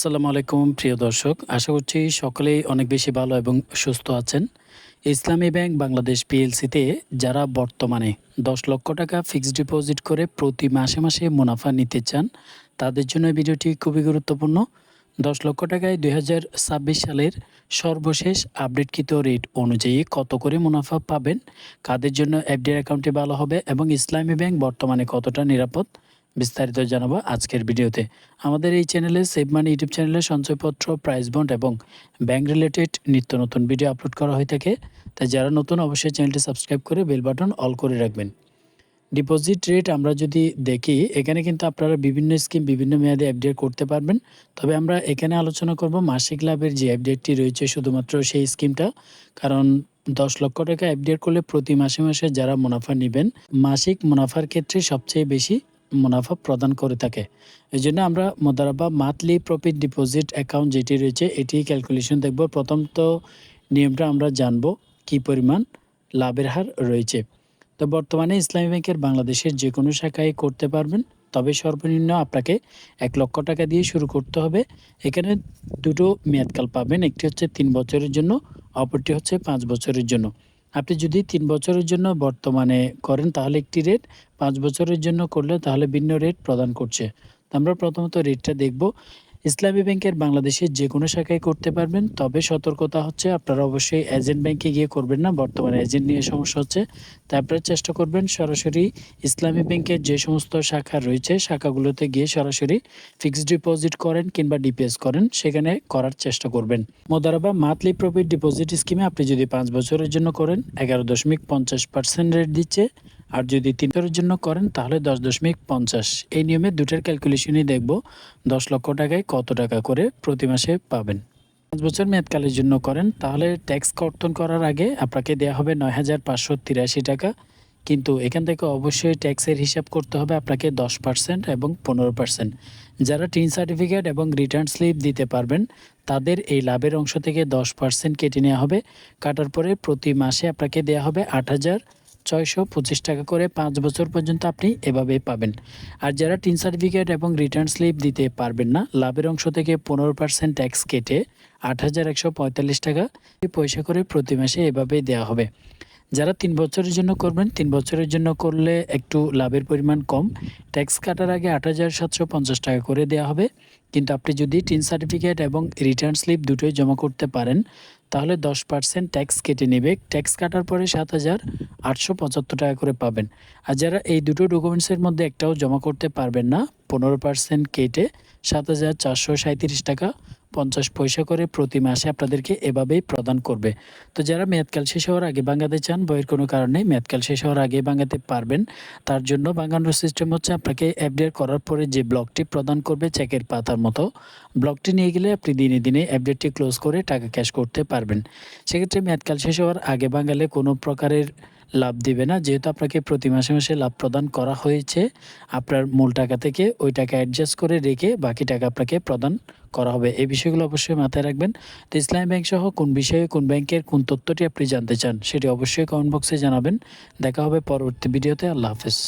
আসসালামু আলাইকুম প্রিয় দর্শক, আশা করছি সকলেই অনেক বেশি ভালো এবং সুস্থ আছেন। ইসলামী ব্যাংক বাংলাদেশ পিএলসিতে যারা বর্তমানে ১০ লক্ষ টাকা ফিক্সড ডিপোজিট করে প্রতি মাসে মাসে মুনাফা নিতে চান, তাদের জন্য এই ভিডিওটি খুবই গুরুত্বপূর্ণ। ১০ লক্ষ টাকায় ২০২৬ সালের সর্বশেষ আপডেটকৃত রেট অনুযায়ী কত করে মুনাফা পাবেন, কাদের জন্য এফডিআর অ্যাকাউন্টে ভালো হবে এবং ইসলামী ব্যাংক বর্তমানে কতটা নিরাপদ, বিস্তারিত জানাবো আজকের ভিডিওতে। আমাদের এই চ্যানেলে সেভ মানি ইউটিউব চ্যানেলে সঞ্চয়পত্র, প্রাইস বন্ড এবং ব্যাংক রিলেটেড নিত্য নতুন ভিডিও আপলোড করা হয়ে থাকে। তাই যারা নতুন অবশ্যই চ্যানেলটি সাবস্ক্রাইব করে বেল বাটন অল করে রাখবেন। ডিপোজিট রেট আমরা যদি দেখি, এখানে কিন্তু আপনারা বিভিন্ন স্কিম বিভিন্ন মেয়াদে এফডিআর করতে পারবেন। তবে আমরা এখানে আলোচনা করব মাসিক লাভের যে এফডিআরটি রয়েছে শুধুমাত্র সেই স্কিমটা। কারণ ১০ লক্ষ টাকা এফডিআর করলে প্রতি মাসে মাসে যারা মুনাফা নেবেন, মাসিক মুনাফার ক্ষেত্রে সবচেয়ে বেশি মুনাফা প্রদান করে থাকে। এই জন্য আমরা মোদারাবা মান্থলি প্রফিট ডিপোজিট অ্যাকাউন্ট যেটি রয়েছে এটি ক্যালকুলেশন দেখব। প্রথমত নিয়মটা আমরা জানব কী পরিমাণ লাভের হার রয়েছে। তো বর্তমানে ইসলামী ব্যাংকের বাংলাদেশের যে কোনো শাখায় করতে পারবেন, তবে সর্বনিম্ন আপনাকে ১ লক্ষ টাকা দিয়ে শুরু করতে হবে। এখানে দুটো মেয়াদকাল পাবেন, একটি হচ্ছে ৩ বছরের জন্য, অপরটি হচ্ছে ৫ বছরের জন্য। আপনি যদি ৩ বছরের জন্য বর্তমানে করেন তাহলে একটি রেট, ৫ বছরের জন্য করলে তাহলে ভিন্ন রেট প্রদান করছে। তো আমরা প্রথমত রেটটা দেখব। ইসলামী ব্যাংকের বাংলাদেশের যে কোনো শাখায় করতে পারবেন, তবে সতর্কতা হচ্ছে আপনারা অবশ্যই এজেন্ট ব্যাংকে গিয়ে করবেন না। বর্তমানে এজেন্ট নিয়ে সমস্যা হচ্ছে, তাই আপনারা চেষ্টা করবেন সরাসরি ইসলামী ব্যাংকের যে সমস্ত শাখা রয়েছে শাখাগুলোতে গিয়ে সরাসরি ফিক্সড ডিপোজিট করেন কিংবা ডিপিএস করেন, সেখানে করার চেষ্টা করবেন। মোদারাবা মান্থলি প্রফিট ডিপোজিট স্কিমে আপনি যদি ৫ বছরের জন্য করেন ১১.৫০% রেট দিচ্ছে, আর যদি ৩ বছরের জন্য করেন তাহলে ১০.৫০। এই নিয়মে দুটার ক্যালকুলেশনই দেখব ১০ লক্ষ টাকায় কত টাকা করে প্রতি মাসে পাবেন। ৫ বছর মেয়াদকালের জন্য করেন তাহলে ট্যাক্স কর্তন করার আগে আপনাকে দেওয়া হবে ৯,৫৮৩ টাকা। কিন্তু এখান থেকে অবশ্যই ট্যাক্সের হিসাব করতে হবে আপনাকে ১০% এবং ১৫%। যারা টিন সার্টিফিকেট এবং রিটার্ন স্লিপ দিতে পারবেন তাদের এই লাভের অংশ থেকে 10% কেটে নেওয়া হবে। কাটার পরে প্রতি মাসে আপনাকে দেওয়া হবে ৮,৬২৫ টাকা করে। ৫ বছর পর্যন্ত আপনি এভাবেই পাবেন। আর যারা টিন সার্টিফিকেট এবং রিটার্ন স্লিপ দিতে পারবেন না, লাভের অংশ থেকে ১৫% ট্যাক্স কেটে ৮,১৪৫ টাকা পয়সা করে প্রতি মাসে এভাবেই দেওয়া হবে। যারা ৩ বছরের জন্য করবেন, ৩ বছরের জন্য করলে একটু লাভের পরিমাণ কম, ট্যাক্স কাটার আগে ৮,৭৫০ টাকা করে দেওয়া হবে। কিন্তু আপনি যদি টিন সার্টিফিকেট এবং রিটার্ন স্লিপ দুটোই জমা করতে পারেন তাহলে 10% ট্যাক্স কেটে নেবে। ট্যাক্স কাটার পরে ৭,৮৭৫ টাকা করে পাবেন। আর যারা এই দুটো ডকুমেন্টসের মধ্যে একটাও জমা করতে পারবেন না, ১৫% কেটে ৭,৪৩৭ টাকা ৫০ পয়সা করে প্রতি মাসে আপনাদেরকে এভাবেই প্রদান করবে। তো যারা মেয়াদকাল শেষ হওয়ার আগে ভাঙাতে চান, বইয়ের কোনো কারণে মেয়াদকাল শেষ হওয়ার আগে ভাঙাতে পারবেন। তার জন্য ভাঙানোর সিস্টেম হচ্ছে আপনাকে এফডিআর করার পরে যে ব্লকটি প্রদান করবে চেকের পাতার মতো, ব্লকটি নিয়ে গেলে আপনি দিনে দিনে এফডিআরটি ক্লোজ করে টাকা ক্যাশ করতে পারবেন। সেক্ষেত্রে মেয়াদকাল শেষ হওয়ার আগে ভাঙালে কোনো প্রকারের লাভ দিবে না, যেহেতু আপনাকে প্রতি মাসে মাসে লাভ প্রদান করা হয়েছে। আপনার মূল টাকা থেকে ওই টাকা অ্যাডজাস্ট করে রেখে বাকি টাকা আপনাকে প্রদান করা হবে। এই বিষয়গুলো অবশ্যই মাথায় রাখবেন। তো ইসলামী ব্যাংক সহ কোন বিষয়ে কোন ব্যাংকের কোন তথ্যটি আপনি জানতে চান সেটি অবশ্যই কমেন্ট বক্সে জানাবেন। দেখা হবে পরবর্তী ভিডিওতে। আল্লাহ হাফেজ।